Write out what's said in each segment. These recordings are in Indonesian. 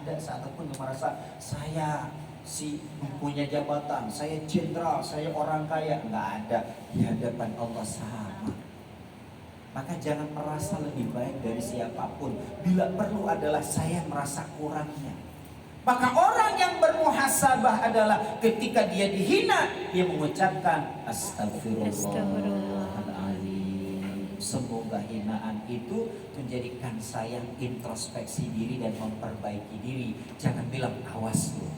ada satupun yang merasa saya si punya jabatan, saya jenderal, saya orang kaya. Nggak ada. Di hadapan Allah sama. Maka jangan merasa lebih baik dari siapapun. Bila perlu adalah saya merasa kurangnya. Maka orang yang bermuhasabah adalah ketika dia dihina, dia mengucapkan astagfirullahaladzim. Semoga hinaan itu menjadikan saya introspeksi diri dan memperbaiki diri. Jangan bilang awas lu.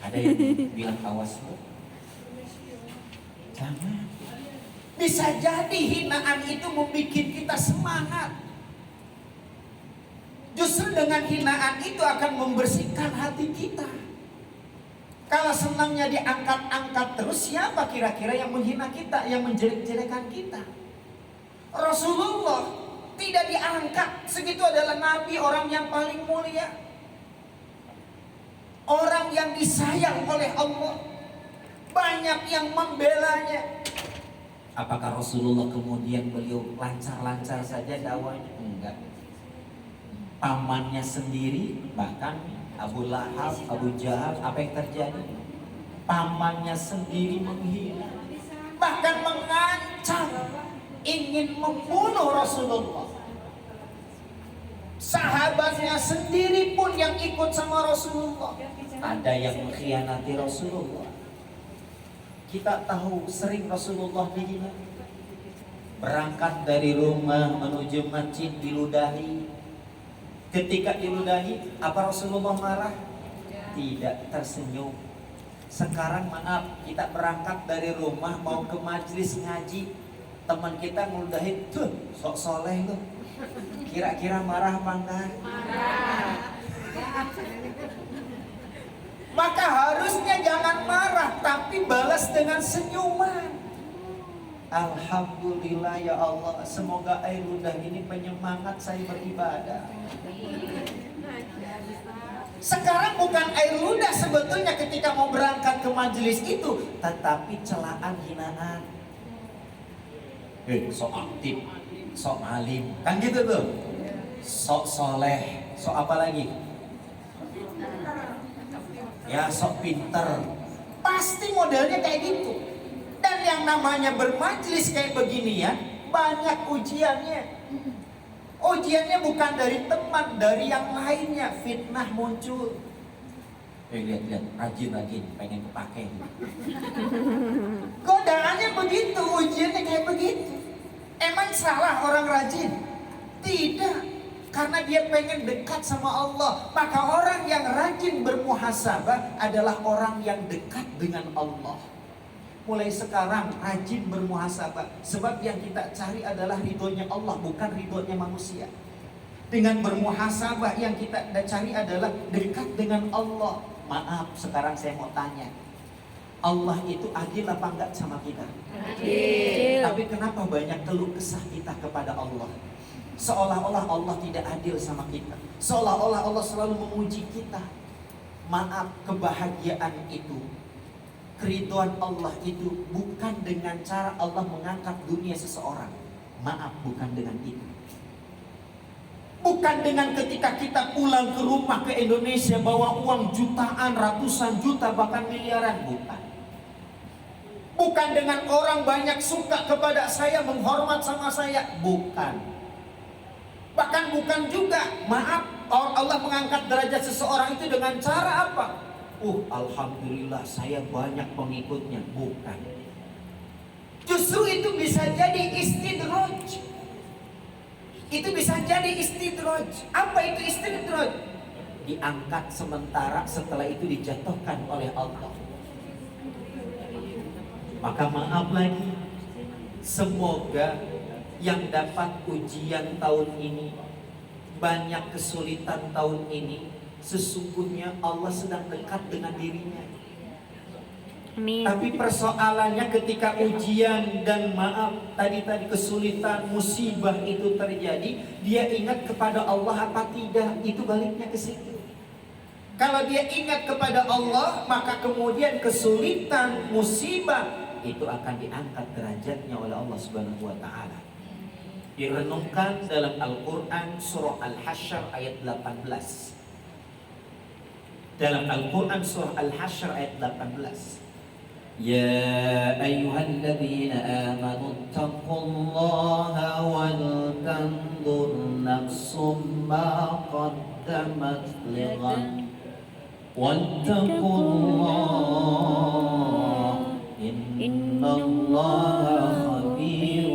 Ada yang bilang awas lu? Jangan. Bisa jadi hinaan itu membuat kita semangat. Justru dengan hinaan itu akan membersihkan hati kita. Kalau senangnya diangkat-angkat terus, siapa kira-kira yang menghina kita, yang menjelek-jelekan kita? Rasulullah tidak diangkat. Segitu adalah Nabi, orang yang paling mulia, orang yang disayang oleh Allah. Banyak yang membelanya. Apakah Rasulullah kemudian beliau lancar-lancar saja dakwahnya? Enggak. Pamannya sendiri, bahkan Abu Lahab, Abu Jahal, apa yang terjadi? Pamannya sendiri menghina, bahkan mengancam ingin membunuh Rasulullah. Sahabatnya sendiri pun yang ikut sama Rasulullah, ada yang mengkhianati Rasulullah. Kita tahu sering Rasulullah dihina. Berangkat dari rumah menuju masjid diludahi. Ketika diludahi, apa Rasulullah marah? Tidak, tersenyum. Sekarang maaf, kita berangkat dari rumah mau ke majelis ngaji, teman kita ngeludahin, tuh sok soleh lu. Kira-kira marah apa enggak? Marah. Maka harusnya jangan marah, tapi balas dengan senyuman. Alhamdulillah ya Allah, semoga air ludah ini penyemangat saya beribadah. Sekarang bukan air ludah sebetulnya ketika mau berangkat ke majelis itu, tetapi celaan hinaan. Sok aktif, sok alim, kan gitu tuh. Sok soleh, sok apa lagi? Ya sok pinter. Pasti modelnya kayak gitu. Dan yang namanya bermajlis kayak begini ya, banyak ujiannya. Ujiannya bukan dari teman, dari yang lainnya. Fitnah muncul. Lihat, rajin, pengen kepake. Godaannya begitu, ujiannya kayak begitu. Emang salah orang rajin? Tidak, karena dia pengen dekat sama Allah. Maka orang yang rajin bermuhasabah adalah orang yang dekat dengan Allah. Mulai sekarang rajin bermuhasabah, sebab yang kita cari adalah ridhonya Allah, bukan ridhonya manusia. Dengan bermuhasabah yang kita cari adalah dekat dengan Allah. Maaf, sekarang saya mau tanya, Allah itu adil apa enggak sama kita? Adil. Tapi kenapa banyak keluh kesah kita kepada Allah? Seolah-olah Allah tidak adil sama kita, seolah-olah Allah selalu memuji kita. Maaf, kebahagiaan itu, keridhaan Allah itu bukan dengan cara Allah mengangkat dunia seseorang. Maaf, bukan dengan itu. Bukan dengan ketika kita pulang ke rumah ke Indonesia bawa uang jutaan, ratusan juta, bahkan miliaran. Bukan. Bukan dengan orang banyak suka kepada saya, menghormat sama saya. Bukan. Bahkan bukan juga, maaf, Allah mengangkat derajat seseorang itu dengan cara apa? Alhamdulillah saya banyak pengikutnya. Bukan. Justru itu bisa jadi istidraj. Itu bisa jadi istidraj. Apa itu istidraj? Diangkat sementara, setelah itu dijatuhkan oleh Allah. Maka maaf lagi, semoga yang dapat ujian tahun ini, banyak kesulitan tahun ini, sesungguhnya Allah sedang dekat dengan dirinya. Amin. Tapi persoalannya ketika ujian dan maaf tadi kesulitan, musibah itu terjadi, dia ingat kepada Allah apa tidak? Itu baliknya ke situ. Kalau dia ingat kepada Allah, maka kemudian kesulitan, musibah itu akan diangkat derajatnya oleh Allah Subhanahu wa taala. Direnungkan dalam Al-Qur'an surah Al-Hasyr ayat 18. Dalam Al-Quran surah Al-Hasyr ayat 18. يا أيها الذين آمنوا اتقوا الله ولتنظر نفس ما قدمت لغد واتقوا الله إن الله خبير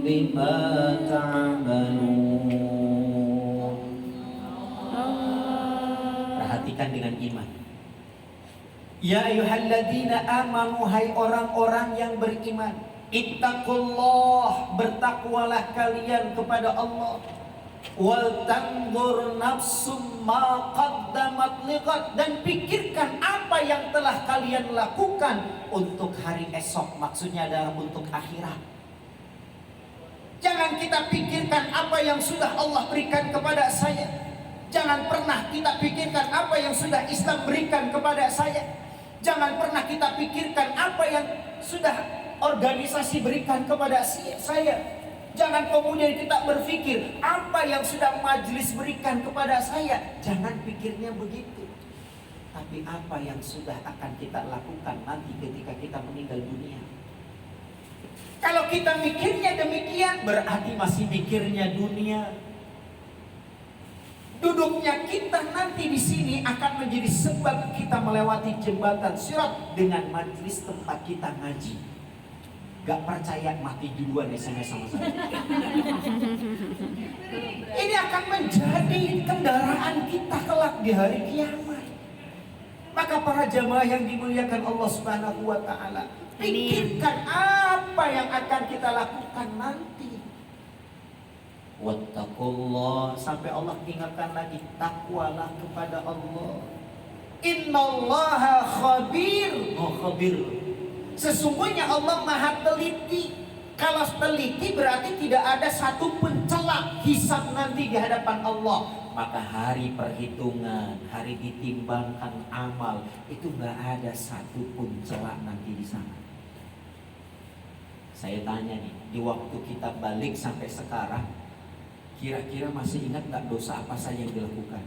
بما تعملون. Perhatikan dengan iman. Ya ayyuhalladzina amanu, hai orang-orang yang beriman, ittaqullah, bertakwalah kalian kepada Allah. Wal tanzur nafsum ma qaddamat lighad, dan pikirkan apa yang telah kalian lakukan untuk hari esok, maksudnya adalah untuk akhirat. Jangan kita pikirkan apa yang sudah Allah berikan kepada saya. Jangan pernah kita pikirkan apa yang sudah Islam berikan kepada saya. Jangan pernah kita pikirkan apa yang sudah organisasi berikan kepada saya. Jangan kemudian kita berpikir apa yang sudah majelis berikan kepada saya. Jangan pikirnya begitu. Tapi apa yang sudah akan kita lakukan nanti ketika kita meninggal dunia. Kalau kita mikirnya demikian, berarti masih mikirnya dunia. Duduknya kita nanti di sini akan menjadi sebab kita melewati jembatan Sirat dengan majelis tempat kita ngaji. Gak percaya, mati duluan SMS sama saya. Ini akan menjadi kendaraan kita kelak di hari kiamat. Maka para jamaah yang dimuliakan Allah Subhanahu wa taala, pikirkan apa yang akan kita lakukan nanti. Wattaqullah, sampai Allah ingatkan lagi, takwalah kepada Allah. Innallaha khabir. Oh, khabir. Sesungguhnya Allah maha teliti. Kalau teliti berarti tidak ada satu pencela hisab nanti di hadapan Allah. Maka hari perhitungan, hari ditimbangkan amal, itu gak ada satu pun celah nanti di sana. Saya tanya nih, di waktu kita balik sampai sekarang, kira-kira masih ingat gak dosa apa saja yang dilakukan?